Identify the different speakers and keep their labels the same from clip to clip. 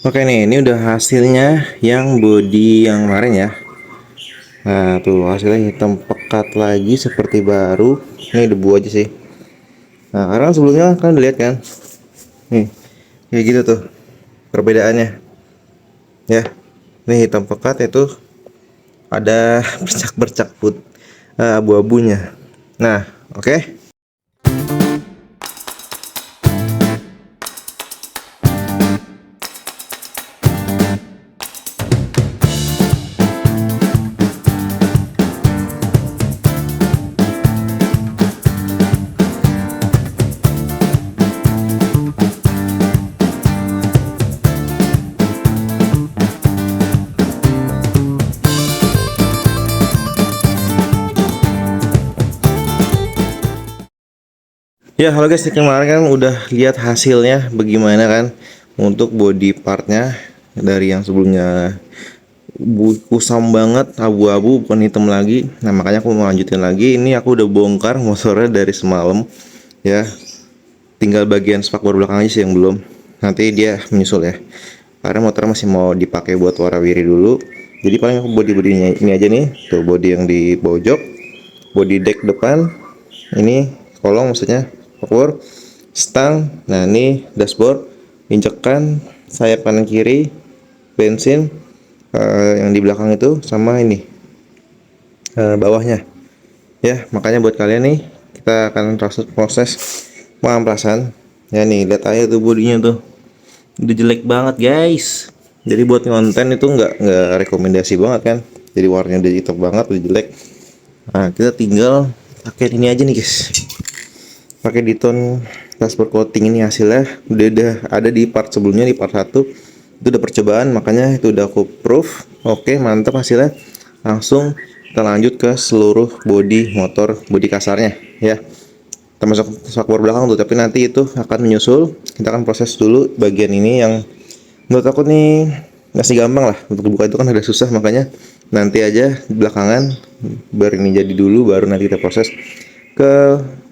Speaker 1: Oke nih, ini udah hasilnya yang body yang kemarin ya. Nah tuh hasilnya hitam pekat lagi seperti baru. Ini debu aja sih. Nah karena sebelumnya kan udah lihat kan, nih kayak gitu tuh perbedaannya ya. Ini hitam pekat itu ada bercak-bercak abu-abunya. Nah oke. Ya halo guys, kemarin kan udah lihat hasilnya bagaimana kan untuk body partnya dari yang sebelumnya kusam banget, abu-abu bukan hitam lagi. Nah makanya aku mau lanjutin lagi. Ini aku udah bongkar motornya dari semalam ya, tinggal bagian spakbor belakang aja sih yang belum. Nanti dia menyusul ya, karena motornya masih mau dipakai buat warawiri dulu. Jadi paling aku bodinya ini aja nih, tuh body yang di pojok, body deck depan ini, kolong maksudnya, spakbor, stang. Nah ini dashboard, injekan, sayap kanan kiri, bensin, yang di belakang itu, sama ini bawahnya ya. Makanya buat kalian nih, kita akan proses pengamplasan ya. Nih lihat aja tuh bodinya tuh udah jelek banget guys. Jadi buat konten itu nggak rekomendasi banget kan, jadi warnanya udah hitam banget, udah jelek. Nah kita tinggal pakai ini aja nih guys, pakai Diton dashboard coating. Ini hasilnya udah ada di part sebelumnya, di part 1 itu udah percobaan, makanya itu udah aku proof. Oke mantap hasilnya. Langsung kita lanjut ke seluruh body motor, body kasarnya ya, termasuk spakbor belakang tuh, tapi nanti itu akan menyusul. Kita akan proses dulu bagian ini yang menurut aku nih masih gampang lah untuk dibuka, itu kan agak susah, makanya nanti aja belakangan, baru ini jadi dulu, baru nanti kita proses ke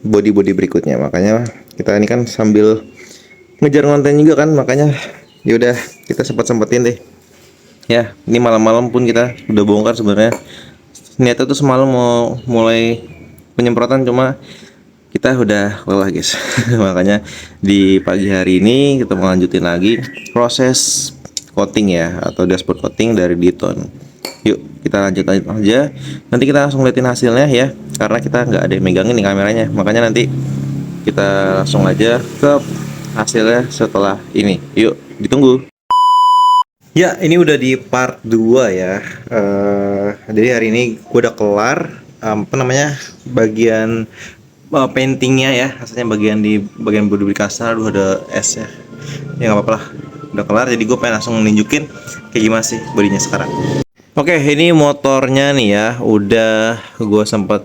Speaker 1: body-body berikutnya. Makanya kita ini kan sambil ngejar konten juga kan, makanya yaudah kita sempetin deh ya. Ini malam-malam pun kita udah bongkar sebenarnya. Niatnya tuh semalam mau mulai penyemprotan, cuma kita udah lelah guys. Makanya di pagi hari ini kita mau lanjutin lagi proses coating ya, atau dashboard coating dari Diton. Yuk kita lanjut aja. Nanti kita langsung liatin hasilnya ya, karena kita nggak ada yang megangin nih kameranya. Makanya nanti kita langsung aja ke hasilnya setelah ini. Yuk ditunggu. Ya, ini udah di part 2 ya. Jadi hari ini gue udah kelar apa namanya, bagian paintingnya ya. Asalnya bagian bodi kasar udah ada es ya. Ya nggak apa-apa lah, udah kelar. Jadi gue pengen langsung nunjukin kayak gimana sih bodinya sekarang. Oke, ini motornya nih ya. Udah gue sempat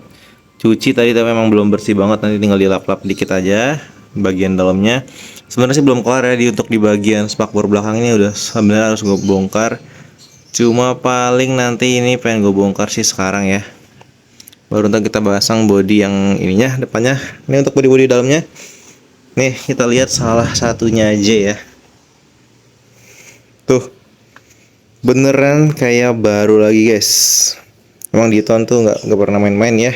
Speaker 1: cuci tadi, tapi memang belum bersih banget. Nanti tinggal dilap-lap dikit aja bagian dalamnya. Sebenarnya sih belum kelar ya, untuk di bagian spakbor belakang ini udah sebenarnya harus gue bongkar. Cuma paling nanti ini pengen gue bongkar sih sekarang ya. Baru ntar kita pasang body yang ininya depannya. Ini untuk body dalamnya. Nih kita lihat salah satunya aja ya. Tuh beneran kayak baru lagi guys. Emang Diton tuh nggak pernah main-main ya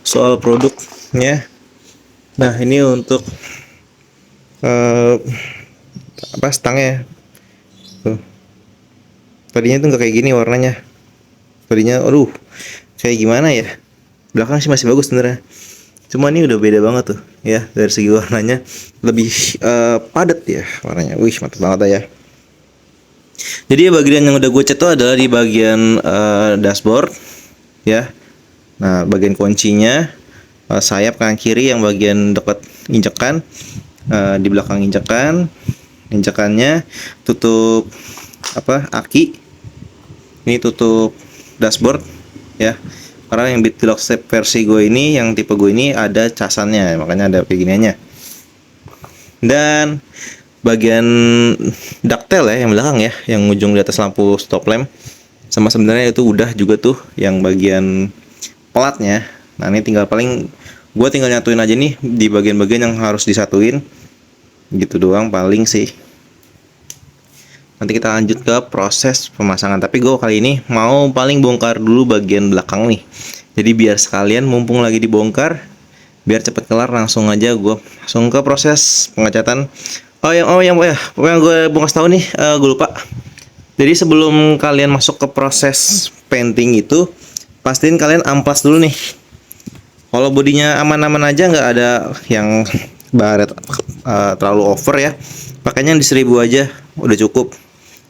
Speaker 1: soal produknya. Nah ini untuk apa, stangnya tuh. Tadinya tuh nggak kayak gini warnanya. Tadinya aduh kayak gimana ya. Belakang sih masih bagus sebenarnya. Cuma ini udah beda banget tuh ya, dari segi warnanya lebih padat ya warnanya. Wih mantap banget ya. Jadi bagian yang udah gue cat tuh adalah di bagian dashboard ya. Nah bagian kuncinya, sayap kanan kiri yang bagian dekat injekan, di belakang injekannya, tutup apa aki, ini tutup dashboard ya. Karena yang Bitlock Step versi gue ini, yang tipe gue ini ada casannya, makanya ada kayak giniannya. Dan bagian ductile ya yang belakang ya, yang ujung di atas lampu stop lamp, sama sebenarnya itu udah juga tuh yang bagian pelatnya. Nah ini tinggal gue tinggal nyatuin aja nih di bagian-bagian yang harus disatuin gitu doang paling sih. nanti kita lanjut ke proses pemasangan. Tapi gue kali ini mau paling bongkar dulu bagian belakang nih. Jadi biar sekalian mumpung lagi dibongkar, biar cepet kelar, langsung aja gue langsung ke proses pengecatan. Yang gue mau kasih tahu nih, gue lupa. Jadi sebelum kalian masuk ke proses painting itu, pastiin kalian amplas dulu nih. Kalau bodinya aman-aman aja, nggak ada yang baret terlalu over ya, pakainya di 1000 aja udah cukup.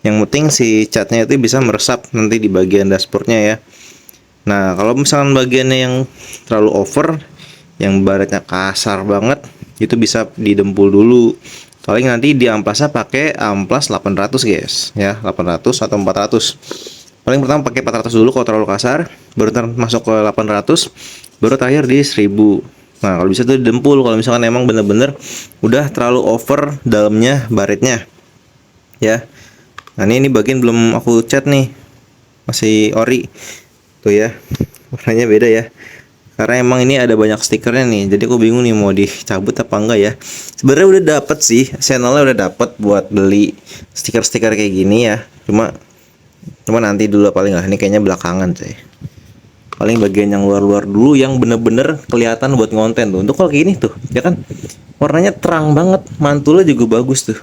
Speaker 1: Yang penting si catnya itu bisa meresap nanti di bagian dashboardnya ya. Nah kalau misalkan bagiannya yang terlalu over, yang baretnya kasar banget, itu bisa didempul dulu. Paling nanti di amplasnya pakai amplas 800 guys ya, 800 atau 400. Paling pertama pakai 400 dulu kalau terlalu kasar, baru masuk ke 800, baru terakhir di 1000. Nah kalau bisa tuh didempul kalau misalkan emang bener-bener udah terlalu over dalamnya baretnya ya. Nah ini bagian belum aku cat nih, masih ori tuh ya, warnanya beda ya, karena emang ini ada banyak stikernya nih, jadi aku bingung nih mau dicabut apa enggak ya. Sebenarnya udah dapet sih, channelnya udah dapet buat beli stiker-stiker kayak gini ya, cuma nanti dulu paling lah, ini kayaknya belakangan sih. Paling bagian yang luar-luar dulu yang bener-bener kelihatan buat ngonten tuh. Untuk kalau kayak gini tuh ya kan, warnanya terang banget, mantulnya juga bagus tuh.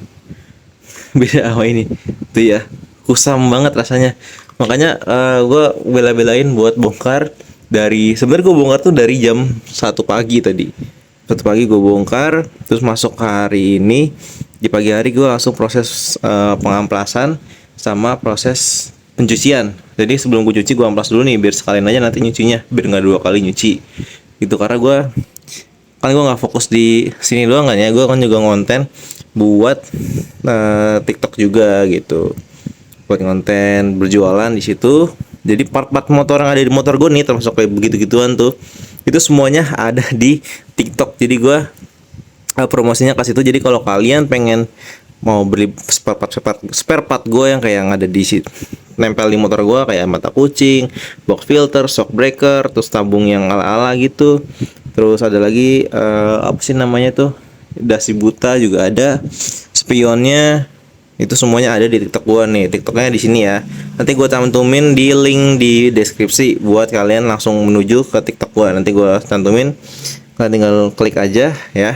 Speaker 1: Beda sama ini tuh ya, kusam banget rasanya. Makanya gue bela-belain buat bongkar. Sebenarnya gue bongkar tuh dari jam 1 pagi tadi. 1 pagi gue bongkar, terus masuk ke hari ini. Di pagi hari gue langsung proses pengamplasan sama proses pencucian. Jadi sebelum gue cuci, gue amplas dulu nih biar sekalian aja nanti nyucinya, biar nggak 2 kali nyuci gitu. Karena gue nggak fokus di sini doang kan ya, gue kan juga ngonten buat TikTok juga gitu, buat konten berjualan di situ. Jadi part-part motor yang ada di motor gue nih, termasuk kayak begitu-gituan tuh, itu semuanya ada di TikTok. Jadi gue promosinya ke situ. Jadi kalau kalian pengen mau beli spare part gue yang kayak yang ada di situ, nempel di motor gue, kayak mata kucing, box filter, shock breaker, terus tabung yang ala-ala gitu. Terus ada lagi apa sih namanya tuh, dasi buta juga ada, spionnya, itu semuanya ada di TikTok gua nih. TikToknya di sini ya. Nanti gua cantumin di link di deskripsi buat kalian langsung menuju ke TikTok gua. Nanti gua cantumin, kalian tinggal klik aja ya.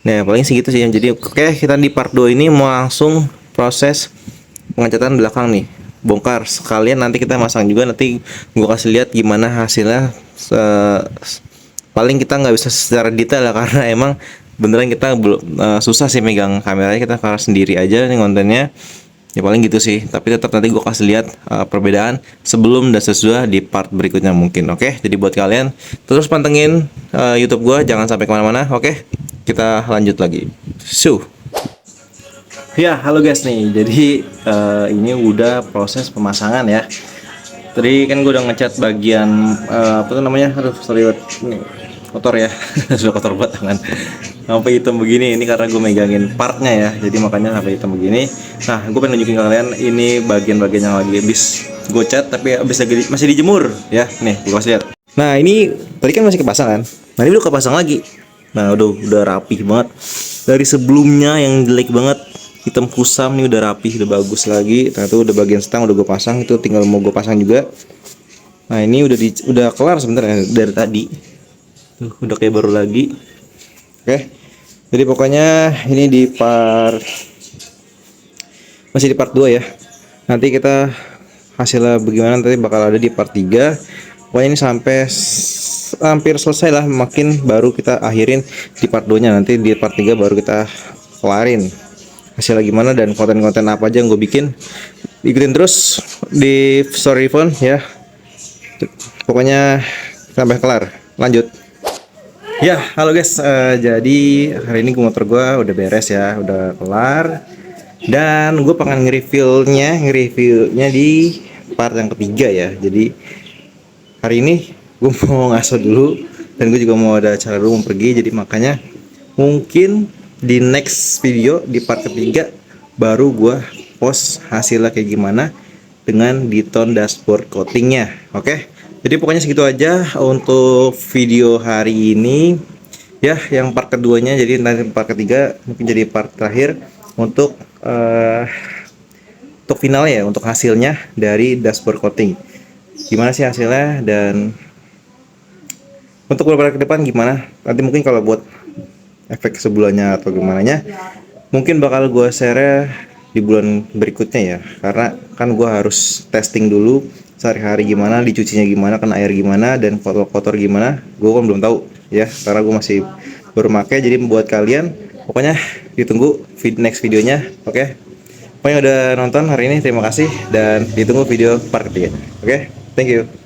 Speaker 1: Nah paling segitu sih. Jadi oke, kita di part 2 ini mau langsung proses pengecatan belakang nih, bongkar sekalian nanti kita masang juga. Nanti gua kasih lihat gimana hasilnya. Paling kita nggak bisa secara detail ya, karena emang beneran kita belum susah sih megang kameranya, kita karena sendiri aja nih kontennya ya. Paling gitu sih, tapi tetap nanti gue kasih lihat perbedaan sebelum dan sesudah di part berikutnya mungkin. Oke, jadi buat kalian terus pantengin YouTube gue, jangan sampai kemana-mana. Oke, kita lanjut lagi. Ya halo guys nih, jadi ini udah proses pemasangan ya. Tadi kan gue udah ngecat bagian apa tuh namanya, aduh sorry nih, kotor ya. Sudah kotor banget tangan sampai hitam begini. Ini karena gue megangin partnya ya, jadi makanya sampai hitam begini. Nah gue pengen nunjukin ke kalian ini bagian-bagian yang lagi habis gue cat tapi masih dijemur ya. Nih gue kasih lihat. Nah ini tadi kan masih kepasang kan, nah ini udah kepasang lagi. Nah udah rapih banget. Dari sebelumnya yang jelek banget, hitam kusam, nih udah rapih, udah bagus lagi. Nah itu udah bagian stang udah gue pasang, itu tinggal mau gue pasang juga. Nah ini udah kelar sebenarnya dari tadi. Tuh, udah kayak baru lagi. Oke. Jadi pokoknya ini masih di part 2 ya. Nanti kita hasilnya bagaimana nanti bakal ada di part 3. Pokoknya ini sampai hampir selesai lah, makin baru kita akhirin di part 2 nya. Nanti di part 3 baru kita kelarin hasilnya gimana dan konten-konten apa aja yang gue bikin. Ikutin terus di story phone ya. Pokoknya sampai kelar. Lanjut. Ya, halo guys. Jadi hari ini motor gue udah beres ya, udah kelar. Dan gue pengen nge-reviewnya di part yang ketiga ya. Jadi hari ini gue mau ngaso dulu, dan gue juga mau ada acara dulu, mau pergi. Jadi makanya mungkin di next video di part ketiga baru gue post hasilnya kayak gimana dengan di tone dashboard coatingnya. Oke. Jadi pokoknya segitu aja untuk video hari ini ya, yang part keduanya. Jadi nanti part ketiga mungkin jadi part terakhir untuk untuk finalnya ya, untuk hasilnya dari dashboard coating. Gimana sih hasilnya, dan untuk beberapa ke depan gimana? Nanti mungkin kalau buat efek sebulannya atau gimana nya, mungkin bakal gue share di bulan berikutnya ya. Karena kan gue harus testing dulu sehari-hari gimana, dicucinya gimana, kena air gimana, dan kotor-kotor gimana. Gue kan belum tahu ya, karena gue masih baru pakai. Jadi buat kalian, pokoknya ditunggu next videonya, oke? Pokoknya udah nonton hari ini, terima kasih, dan ditunggu video part ketiga. Oke, thank you.